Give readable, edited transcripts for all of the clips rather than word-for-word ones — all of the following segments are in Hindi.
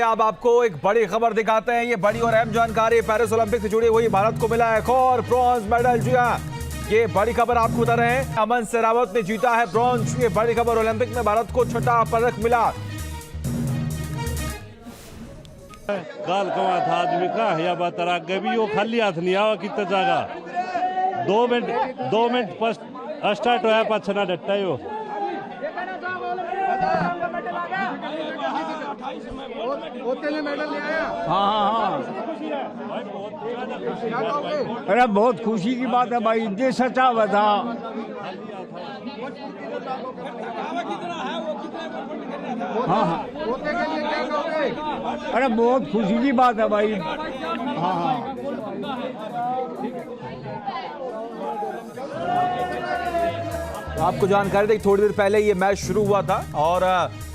अब आपको एक बड़ी खबर दिखाते हैं। ये बड़ी और अहम जानकारी पेरिस ओलंपिक से जुड़ी हुई। भारत को मिला एक और ब्रॉन्ज मेडल। जी हाँ, ये बड़ी खबर आपको बता रहे हैं। अमन सहरावत ने जीता है ब्रॉन्ज। ये बड़ी खबर, ओलंपिक में भारत को छठा पदक मिला। गाल कमा था आदमी का या बातरा गवी वो खाली हाथ नहीं आवा कितना जागा 2 मिनट फर्स्ट स्टार्ट होया पछना डट्टा यो मेडल ले आया। हाँ। अरे बहुत खुशी की बात है भाई, ये सचा हुआ था। हाँ। अरे बहुत खुशी की बात है भाई। हाँ। तो आपको जानकारी दें, थोड़ी देर पहले ये मैच शुरू हुआ था और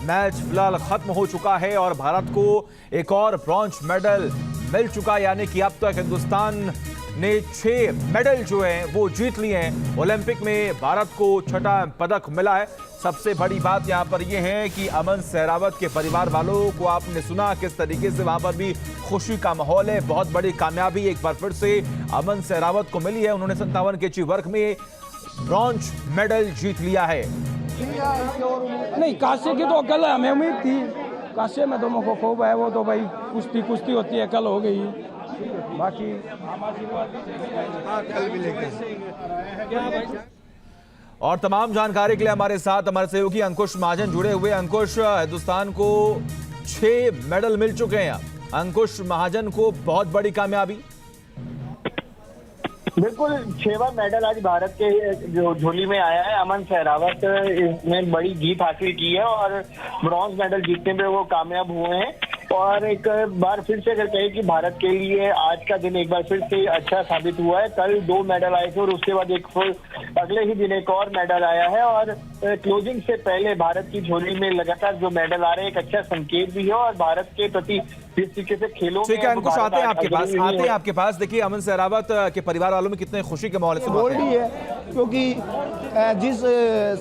मैच फिलहाल खत्म हो चुका है और भारत को एक और ब्रॉन्ज मेडल मिल चुका है। यानी कि अब तक हिंदुस्तान ने 6 मेडल जो हैं वो जीत लिए हैं। ओलंपिक में भारत को छठा पदक मिला है। सबसे बड़ी बात यहाँ पर यह है कि अमन सहरावत के परिवार वालों को आपने सुना किस तरीके से वहां पर भी खुशी का माहौल है। बहुत बड़ी कामयाबी एक बार फिर से अमन सहरावत को मिली है। उन्होंने 57 kg वर्ग में ब्रॉन्ज मेडल जीत लिया है। नहीं, कांसे की तो कल हमें उम्मीद थी। कांसे में तो मुझको खूब है, वो तो भाई कुश्ती होती है, कल हो गई। बाकी कल भी लेके और तमाम जानकारी के लिए हमारे साथ हमारे सहयोगी अंकुश महाजन जुड़े हुए। अंकुश, हिंदुस्तान को 6 मेडल मिल चुके हैं। अंकुश महाजन को बहुत बड़ी कामयाबी। बिल्कुल, 6वां मेडल आज भारत के जो झोली में आया है। अमन सहरावत ने बड़ी जीत हासिल की है और ब्रॉन्ज मेडल जीतने में वो कामयाब हुए हैं। और एक बार फिर से अगर कहें कि भारत के लिए आज का दिन एक बार फिर से अच्छा साबित हुआ है। कल 2 मेडल आए थे और उसके बाद अगले ही दिन एक और मेडल आया है। और क्लोजिंग से पहले भारत की झोली में लगातार जो मेडल आ रहे हैं एक अच्छा संकेत भी है और भारत के प्रति जिस तरीके से खेलों ठीक है अंकुश, आते हैं आपके पास। देखिए, अमन सहरावत के परिवार वालों में कितने खुशी के माहौल से गोल्ड ही है, क्योंकि जिस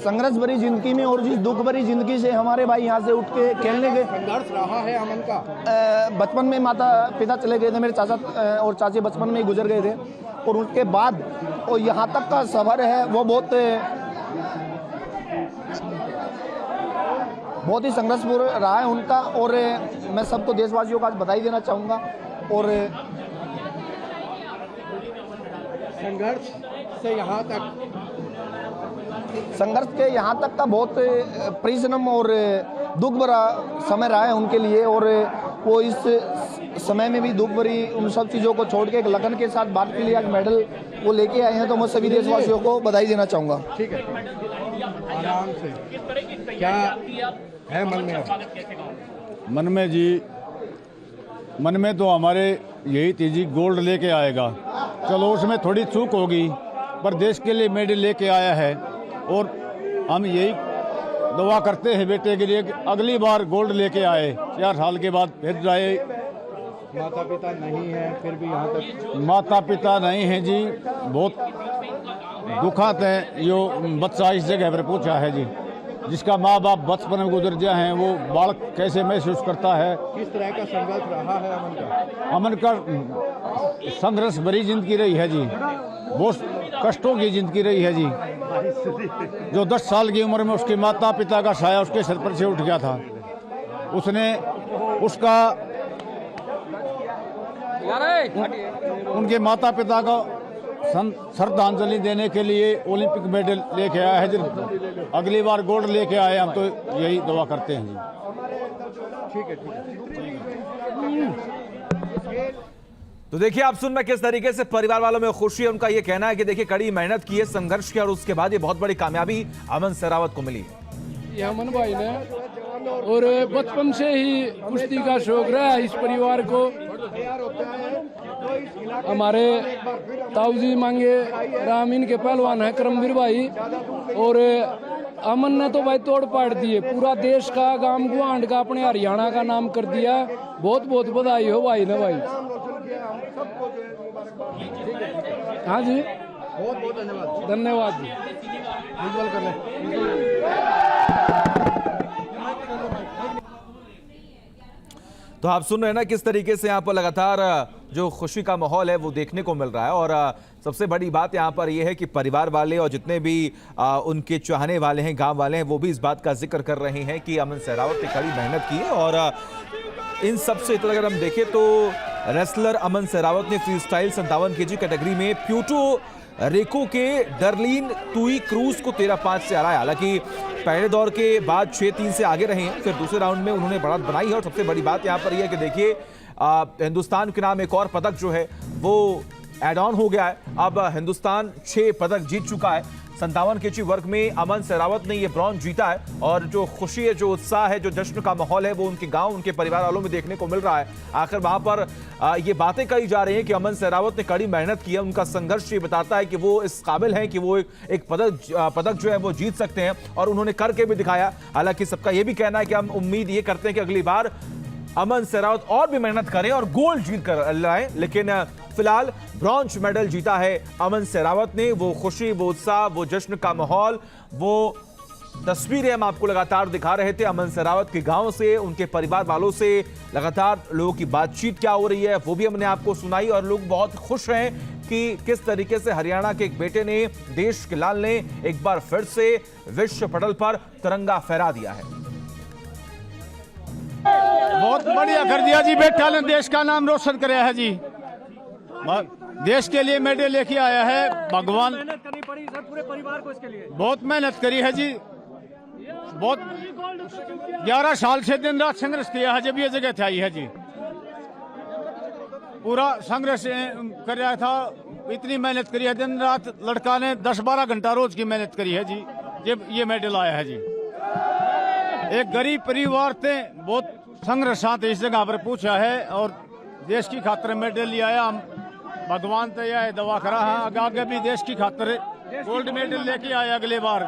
संघर्ष भरी जिंदगी में और जिस दुख भरी जिंदगी से हमारे भाई यहाँ से उठ के खेलने के संघर्ष रहा है अमन का। बचपन में माता पिता चले गए थे, मेरे चाचा और चाची बचपन में ही गुजर गए थे। और उसके बाद और यहाँ तक का सफ़र है वो बहुत ही संघर्षपूर्ण रहा है उनका। और मैं सबको देशवासियों का आज बधाई देना चाहूँगा। और संघर्ष के यहाँ तक का बहुत परिश्रम और दुख भरा समय रहा है उनके लिए। और वो इस समय में भी दुख भरी उन सब चीज़ों को छोड़ के एक लगन के साथ भारत के लिए आज मेडल वो लेके आए हैं। तो मैं सभी देशवासियों को बधाई देना चाहूँगा। ठीक है, आराम से। क्या है मन में? मन में तो हमारे यही थी जी, गोल्ड लेके आएगा। चलो उसमें थोड़ी चूक होगी, पर देश के लिए मेडल लेके आया है। और हम यही दुआ करते हैं बेटे के लिए कि अगली बार गोल्ड लेके आए, 4 साल के बाद फिर जाए। माता पिता नहीं है फिर भी यहाँ तक? माता पिता नहीं है जी, बहुत दुखद है। यो बच्चा इस जगह पर पूछा है जी, जिसका माँ बाप बचपन में गुजर गया है, वो बालक कैसे महसूस करता है। किस तरह का संघर्ष रहा है अमन का? अमन का संघर्ष भरी जिंदगी रही है जी, बहुत कष्टों की जिंदगी रही है जी। जो 10 साल की उम्र में उसके माता पिता का साया उसके सर पर से उठ गया था, उसने उसका उनके माता पिता का श्रद्धांजलि देने के लिए ओलंपिक मेडल लेके आया है जी। अगली बार गोल्ड लेके आए, हम तो यही दुआ करते हैं जी। ठीक है। तो देखिए, आप सुन में किस तरीके से परिवार वालों में खुशी है। उनका ये कहना है कि देखिए, कड़ी मेहनत की है, संघर्ष किया और उसके बाद ये बहुत बड़ी कामयाबी अमन सहरावत को मिली। ये अमन भाई ने और बचपन से ही कुश्ती का शौक रहा है इस परिवार को। हमारे ताऊजी मांगे रामीन के पहलवान है करमवीर भाई। और अमन ने तो भाई तोड़ पाड़ दिए, पूरा देश का, गांव गुआंढ का, अपने हरियाणा का नाम कर दिया। बहुत बहुत बधाई हो भाई ने भाई। हाँ जी, बहुत बहुत धन्यवाद। धन्यवाद जी। विजुअल कर लें। तो आप सुन रहे हैं ना किस तरीके से यहाँ पर लगातार जो खुशी का माहौल है वो देखने को मिल रहा है। और सबसे बड़ी बात यहाँ पर ये है कि परिवार वाले और जितने भी उनके चाहने वाले हैं, गांव वाले हैं, वो भी इस बात का जिक्र कर रहे हैं कि अमन सहरावत ने कड़ी मेहनत की है। और इन सबसे अगर हम देखें तो रेसलर अमन सहरावत ने फ्री स्टाइल 57 kg कैटेगरी में प्यूर्टो रिको के डरलिन तुई क्रूज को 13-5 से हराया। हालांकि पहले दौर के बाद 6-3 से आगे रहे हैं, फिर दूसरे राउंड में उन्होंने बढ़त बनाई है। और सबसे बड़ी बात यहाँ पर यह है कि देखिए हिंदुस्तान के नाम एक और पदक जो है वो एड ऑन हो गया है। अब हिंदुस्तान 6 पदक जीत चुका है। 57 kg वर्ग में अमन सहरावत ने ये ब्रॉन्ज जीता है। और जो खुशी है, जो उत्साह है, जो जश्न का माहौल है वो उनके गांव, उनके परिवार वालों में देखने को मिल रहा है। आखिर वहां पर ये बातें कही जा रही हैं कि अमन सहरावत ने कड़ी मेहनत की है, उनका संघर्ष ये बताता है कि वो इस काबिल हैं कि वो एक पदक जो है वो जीत सकते हैं, और उन्होंने करके भी दिखाया। हालांकि सबका ये भी कहना है कि हम उम्मीद ये करते हैं कि अगली बार अमन सहरावत और भी मेहनत करें और गोल्ड जीत कर लाएं। लेकिन फिलहाल ब्रॉन्ज मेडल जीता है अमन सहरावत ने। वो खुशी, वो उत्साह, वो जश्न का माहौल, वो तस्वीरें हम आपको लगातार दिखा रहे थे अमन सहरावत के गांव से, उनके परिवार वालों से लगातार लोगों की बातचीत क्या हो रही है वो भी हमने आपको सुनाई। और लोग बहुत खुश हैं कि किस तरीके से हरियाणा के एक बेटे ने, देश के लाल ने एक बार फिर से विश्व पटल पर तिरंगा फहरा दिया है। बहुत बढ़िया कर दिया जी, बेटा ने देश का नाम रोशन कराया है जी। देश के लिए मेडल लेके आया है। भगवान मेहनत करनी पड़ी सर पूरे परिवार को इसके लिए। बहुत मेहनत करी है जी, बहुत 11 साल से दिन रात संघर्ष किया है जब ये जगह थे आई है जी। पूरा संघर्ष कर रहा था, इतनी मेहनत करी है दिन रात। लड़का ने 10-12 घंटा रोज की मेहनत करी है जी, जब ये मेडल आया है जी। एक गरीब परिवार थे, बहुत संघर्ष साथ इस जगह पर पूछा है और देश की खातिर मेडल लिया आया। हम भगवान तो यह दवा करा है आगे भी देश की खातिर गोल्ड मेडल लेके आए अगले बार,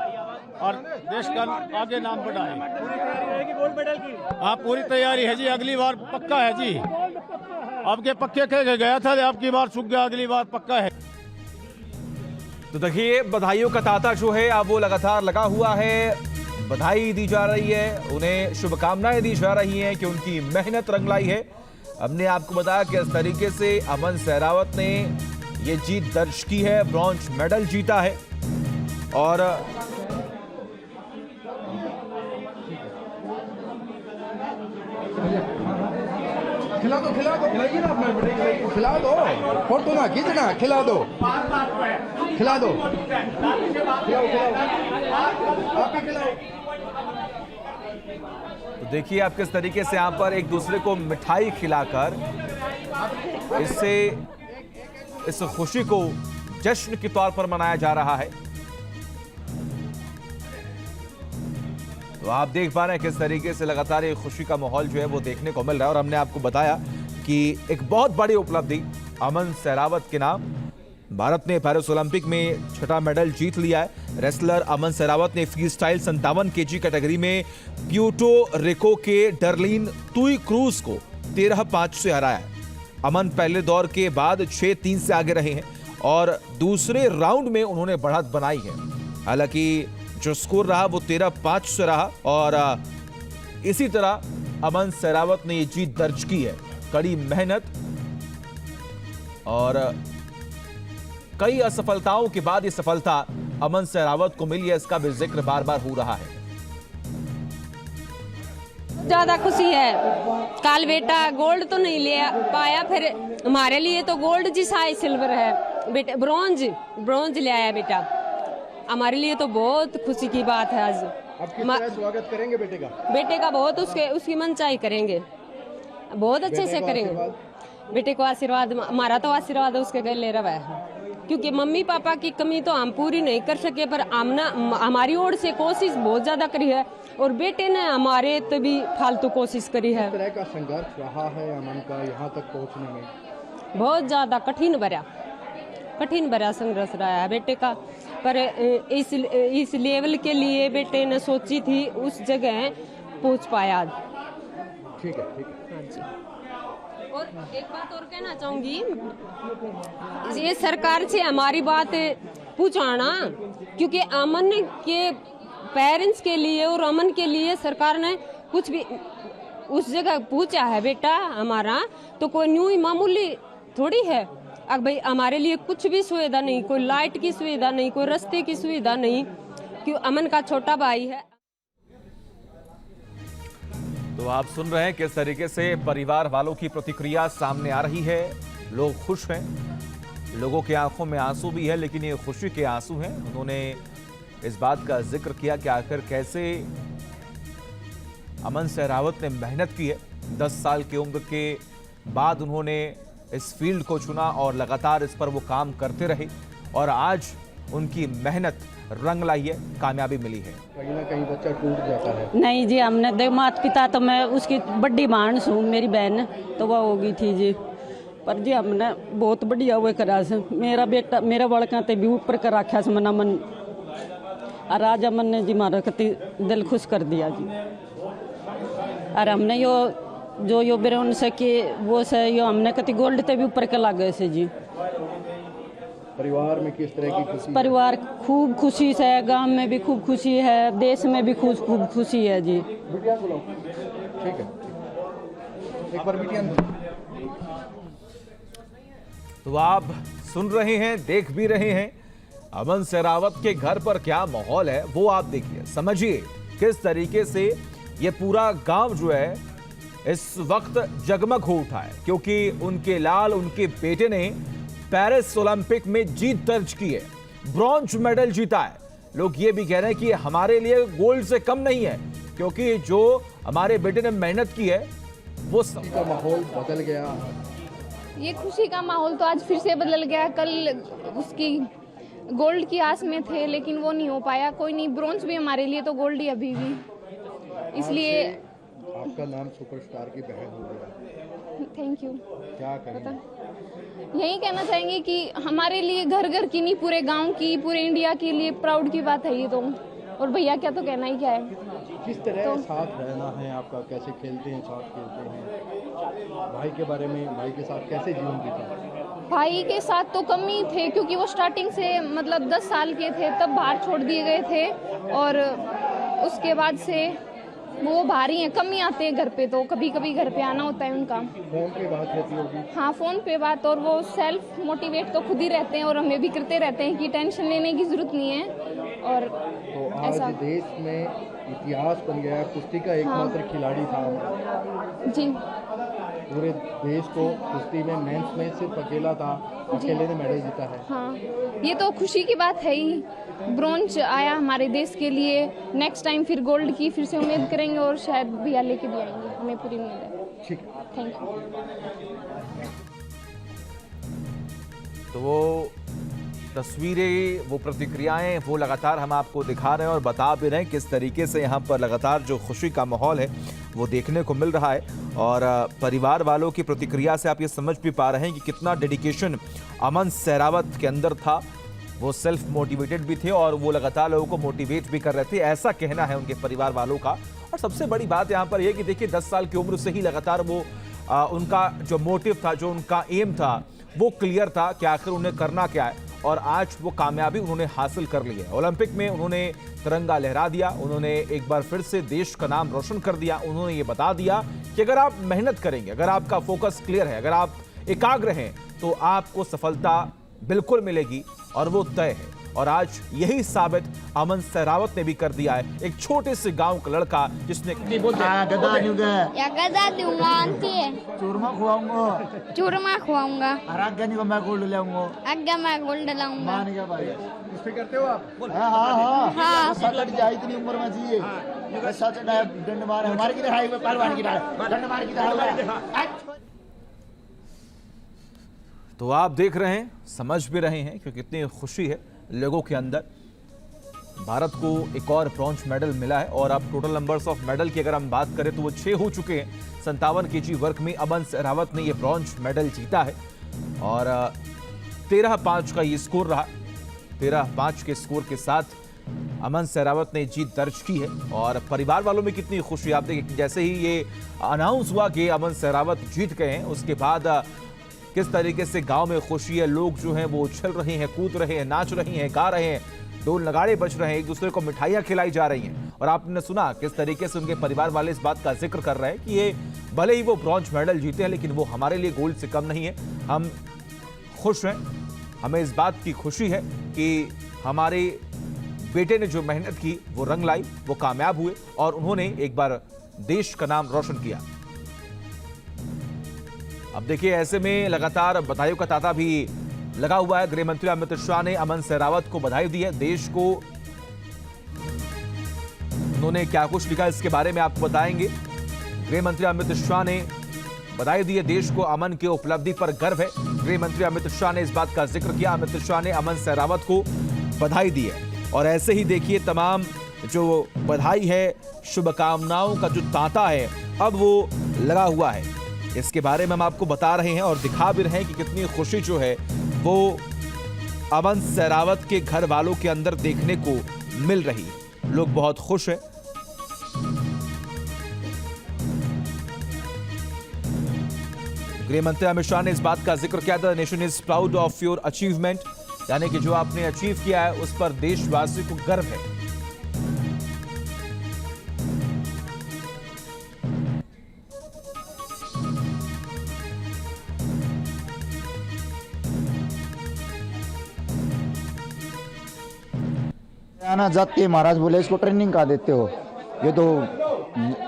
और देश का आगे नाम बढ़ाए। गोल्ड मेडल की हाँ पूरी तैयारी है जी, अगली बार पक्का है जी। आपके पक्के कह गया था, आपकी बार चुक गया, अगली बार पक्का है। तो देखिए बधाइयों का तांता जो है अब वो लगातार लगा हुआ है। बधाई दी जा रही है, उन्हें शुभकामनाएं दी जा रही हैं कि उनकी मेहनत रंग लाई है। हमने आपको बताया कि इस तरीके से अमन सहरावत ने ये जीत दर्ज की है, ब्रॉन्ज मेडल जीता है। और खिला दो खिलाइए ना अपना बेटे, खिला दो, फोटो ना खींचना, खिला दो खिलाओ आप ही खिलाओ। तो देखिए आप किस तरीके से यहाँ पर एक दूसरे को मिठाई खिलाकर इससे इस खुशी को जश्न के तौर पर मनाया जा रहा है। तो आप देख पा रहे हैं किस तरीके से लगातार ये खुशी का माहौल जो है वो देखने को मिल रहा है। और हमने आपको बताया कि एक बहुत बड़ी उपलब्धि अमन सहरावत के नाम। भारत ने पेरिस ओलंपिक में 6ठा मेडल जीत लिया है। रेसलर अमन सहरावत ने फ्री स्टाइल 57 kg कैटेगरी में प्यूर्टो रिको के डरलिन तुई क्रूज को 13-5 से हराया है। अमन पहले दौर के बाद 6-3 से आगे रहे हैं और दूसरे राउंड में उन्होंने बढ़त बनाई है। हालांकि जो स्कोर रहा वो 13-5 से रहा और इसी तरह अमन सहरावत ने ये जीत दर्ज की है। कड़ी मेहनत और कई असफलताओं के बाद ये सफलता अमन सहरावत को मिली है, इसका भी जिक्र बार बार हो रहा है। ज्यादा खुशी है। कल बेटा गोल्ड तो नहीं ले पाया, फिर हमारे लिए तो गोल्ड जैसा ही सिल्वर है बेटा, ब्रॉन्ज ले आया बेटा। हमारे लिए तो बहुत खुशी की बात है। आज आप किस तरह स्वागत करेंगे बेटे का बहुत उसकी मनचाही करेंगे, बहुत अच्छे से करेंगे। बेटे को आशीर्वाद, हमारा तो आशीर्वाद उसके गले रहा है, क्योंकि मम्मी पापा की कमी तो हम पूरी नहीं कर सके, पर हमारी ओर से कोशिश बहुत ज्यादा करी है और बेटे ने हमारे तो भी फालतू कोशिश करी है। किस तरह का संघर्ष रहा है अमन का यहाँ तक पहुँचने में? बहुत ज्यादा कठिन भरा संघर्ष रहा है बेटे का, पर इस लेवल के लिए बेटे ने सोची थी उस जगह पहुँच पाया। ठीक है हाँ जी। और एक बात और कहना चाहूंगी, ये सरकार से हमारी बात पूछाना, क्योंकि अमन के पेरेंट्स के लिए और अमन के लिए सरकार ने कुछ भी उस जगह पूछा है बेटा हमारा, तो कोई न्यू ही मामूली थोड़ी है। अब भाई हमारे लिए कुछ भी सुविधा नहीं, कोई लाइट की सुविधा नहीं, कोई रास्ते की सुविधा नहीं, क्यों अमन का छोटा भाई है। तो आप सुन रहे हैं किस तरीके से परिवार वालों की प्रतिक्रिया सामने आ रही है। लोग खुश हैं, लोगों की आंखों में आंसू भी है, लेकिन ये खुशी के आंसू हैं। उन्होंने इस बात का जिक्र किया कि आखिर कैसे अमन सहरावत ने मेहनत की है। 10 साल की उम्र के बाद उन्होंने इस फील्ड को चुना और लगातार इस पर वो काम करते रहे और आज उनकी मेहनत रंग लाई है, कामयाबी मिली है। कहीं ना कहीं बच्चा टूट जाता है। नहीं जी, हमने दे माता पिता तो मैं उसकी बड़ी बहन हूँ, मेरी बहन तो वह होगी थी जी, पर जी हमने बहुत बढ़िया वो करा से। मेरा बेटा मेरा बड़का ते भी ऊपर कर रखा से मना मन, और आज अमन ने जी मारा कति दिल खुश कर दिया जी। और हमने यो बिरौन से कि वो से यो हमने कति गोल्ड ते भी ऊपर के लागे से जी। परिवार में किस तरह की खुशी? परिवार खूब खुशी से, गांव में भी खूब खुशी है, देश में भी खूब खुशी है जी। बिटिया को लाओ। ठीक है, एक बार बिटिया। तो आप सुन रहे हैं, देख भी रहे हैं अमन सहरावत के घर पर क्या माहौल है, वो आप देखिए, समझिए किस तरीके से ये पूरा गांव जो है इस वक्त जगमग हो उठा है, क्योंकि उनके लाल, उनके बेटे ने पेरिस ओलंपिक में जीत दर्ज की है, ब्रॉन्ज मेडल जीता है। लोग ये भी कह रहे हैं कि हमारे लिए गोल्ड से कम नहीं है, क्योंकि जो हमारे बेटे ने मेहनत की है वो सब का माहौल बदल गया। ये खुशी का माहौल तो आज फिर से बदल गया। कल उसकी गोल्ड की आस में थे, लेकिन वो नहीं हो पाया। कोई नहीं, ब्रॉन्ज भी हमारे लिए तो गोल्ड ही अभी भी, इसलिए आपका नाम सुपरस्टार की बहन हो गया। Thank you. क्या कहें? यही कहना चाहेंगे कि हमारे लिए घर घर की नहीं, पूरे गांव की, पूरे इंडिया के लिए प्राउड की बात है ये तो। और भैया क्या तो कहना ही क्या है। किस तरह तो साथ रहना है आपका, कैसे खेलते हैं, साथ खेलते हैं, भाई के बारे में, भाई के साथ कैसे जीवन बीता? भाई के साथ तो कम ही थे, क्योंकि वो स्टार्टिंग से मतलब 10 साल के थे तब बाहर छोड़ दिए गए थे, और उसके बाद से वो बाहर ही हैं, कम ही आते हैं घर पे, तो कभी कभी घर पे आना होता है उनका। फोन पे बात रहती होगी? हाँ, फोन पे बात, और वो सेल्फ मोटिवेट तो खुद ही रहते हैं और हमें भी करते रहते हैं कि टेंशन लेने की जरूरत नहीं है। और तो आज ऐसा देश में इतिहास बन गया, कुश्ती का एकमात्र खिलाड़ी था जी। पूरे देश को कुश्ती में मेंस में सिर्फ अकेला था, अकेले ने मेडल जीता है। हाँ, ये तो खुशी की बात है ही। ब्रॉन्ज आया हमारे देश के लिए, नेक्स्ट टाइम फिर गोल्ड की फिर से उम्मीद करेंगे, और शायद भैया लेके भी आएंगे, हमें पूरी उम्मीद है। ठीक, थैंक यू। तो वो तस्वीरें, वो प्रतिक्रियाएं, वो लगातार हम आपको दिखा रहे हैं और बता भी रहे हैं किस तरीके से यहाँ पर लगातार जो खुशी का माहौल है वो देखने को मिल रहा है। और परिवार वालों की प्रतिक्रिया से आप ये समझ भी पा रहे हैं कि कितना डेडिकेशन अमन सहरावत के अंदर था। वो सेल्फ मोटिवेटेड भी थे और वो लगातार लोगों को मोटिवेट भी कर रहे थे, ऐसा कहना है उनके परिवार वालों का। और सबसे बड़ी बात यहाँ पर यह कि देखिए 10 साल की उम्र से ही लगातार वो उनका जो मोटिव था, जो उनका एम था, वो क्लियर था कि आखिर उन्हें करना क्या है, और आज वो कामयाबी उन्होंने हासिल कर ली है। ओलंपिक में उन्होंने तिरंगा लहरा दिया, उन्होंने एक बार फिर से देश का नाम रोशन कर दिया। उन्होंने ये बता दिया कि अगर आप मेहनत करेंगे, अगर आपका फोकस क्लियर है, अगर आप एकाग्र हैं, तो आपको सफलता बिल्कुल मिलेगी और वो तय है। और आज यही साबित अमन सहरावत ने भी कर दिया है। एक छोटे से गांव का लड़का जिसने गदा दूंगा आंटी है, चूरमा खुआऊंगा, चूरमा खुआऊंगा, आगे नहीं मैं गोल्ड लाऊंगा, आगे मैं गोल्ड लाऊंगा। मान गया भाई। उस पे करते हो आप? हाँ, सच जाए इतनी उम्र में चाहिए, सच डंड मार हमारे की हाईवे पहलवान की डंड मार की। तो आप देख रहे हैं, समझ भी रहे हैं कि कितनी खुशी है लोगों के अंदर। भारत को एक और ब्रॉन्ज मेडल मिला है और अब टोटल नंबर्स ऑफ मेडल की अगर हम बात करें तो वो 6 हो चुके हैं। 57 kg वर्ग में अमन सहरावत ने ये ब्रॉन्ज मेडल जीता है और 13-5 का ये स्कोर रहा। 13-5 के स्कोर के साथ अमन सहरावत ने जीत दर्ज की है और परिवार वालों में कितनी खुशी। आप देखिए जैसे ही ये अनाउंस हुआ कि अमन सहरावत जीत गए हैं, उसके बाद किस तरीके से गांव में खुशी है। लोग जो हैं वो उछल रहे हैं, कूद रहे हैं, नाच रहे हैं, गा रहे हैं। ढोल नगाड़े बज रहे हैं, एक दूसरे को मिठाइयां खिलाई जा रही हैं। और आपने सुना किस तरीके से उनके परिवार वाले इस बात का जिक्र कर रहे हैं कि ये भले ही वो ब्रॉन्ज मेडल जीते हैं, लेकिन वो हमारे लिए गोल्ड से कम नहीं है। हम खुश हैं, हमें इस बात की खुशी है कि हमारे बेटे ने जो मेहनत की वो रंग लाई, वो कामयाब हुए और उन्होंने एक बार देश का नाम रोशन किया। अब देखिए, ऐसे में लगातार बधाइयों का तांता भी लगा हुआ है। गृह मंत्री अमित शाह ने अमन सहरावत को बधाई दी है। देश को उन्होंने क्या कुछ लिखा इसके बारे में आपको बताएंगे। गृह मंत्री अमित शाह ने बधाई दी है। देश को अमन की उपलब्धि पर गर्व है। गृह मंत्री अमित शाह ने इस बात का जिक्र किया। अमित शाह ने अमन सहरावत को बधाई दी है। और ऐसे ही देखिए, तमाम जो बधाई है, शुभकामनाओं का जो तांता है, अब वो लगा हुआ है। इसके बारे में हम आपको बता रहे हैं और दिखा भी रहे हैं कि कितनी खुशी जो है वो अमन सहरावत के घर वालों के अंदर देखने को मिल रही है। लोग बहुत खुश हैं। गृह मंत्री अमित शाह ने इस बात का जिक्र किया था, nation is proud of your achievement, यानी कि जो आपने अचीव किया है उस पर देशवासियों को गर्व है। आना जाते महाराज बोले इसको ट्रेनिंग का देते हो, ये तो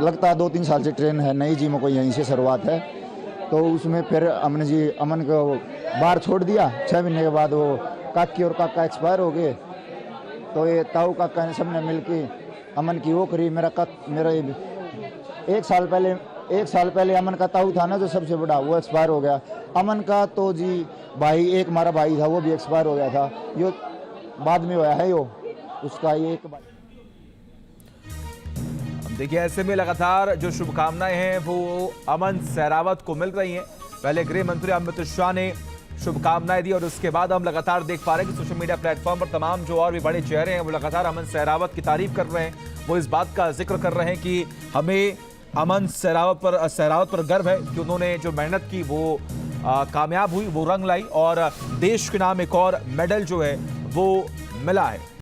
लगता है 2-3 साल से ट्रेन है, नई जी में कोई यहीं से शुरुआत है। तो उसमें फिर हमने जी अमन को बाहर छोड़ दिया। 6 महीने के बाद वो काकी और काका एक्सपायर हो गए, तो ये ताऊ काका ने सबने मिलके अमन की वो करी। मेरा 1 साल पहले अमन का ताऊ था ना जो सबसे बड़ा, वो एक्सपायर हो गया। अमन का तो जी भाई, एक हमारा भाई था वो भी एक्सपायर हो गया था, यो बाद में हुआ है यो उसका ये एक। देखिए, ऐसे में लगातार जो शुभकामनाएं हैं वो अमन सहरावत को मिल रही हैं। पहले गृह मंत्री अमित शाह ने शुभकामनाएं दी और उसके बाद हम लगातार देख पा रहे हैं कि सोशल मीडिया प्लेटफॉर्म पर तमाम जो और भी बड़े चेहरे हैं वो लगातार अमन सहरावत की तारीफ कर रहे हैं। वो इस बात का जिक्र कर रहे हैं कि हमें अमन सहरावत पर गर्व है कि उन्होंने जो मेहनत की वो कामयाब हुई, वो रंग लाई और देश के नाम एक और मेडल जो है वो मिला है।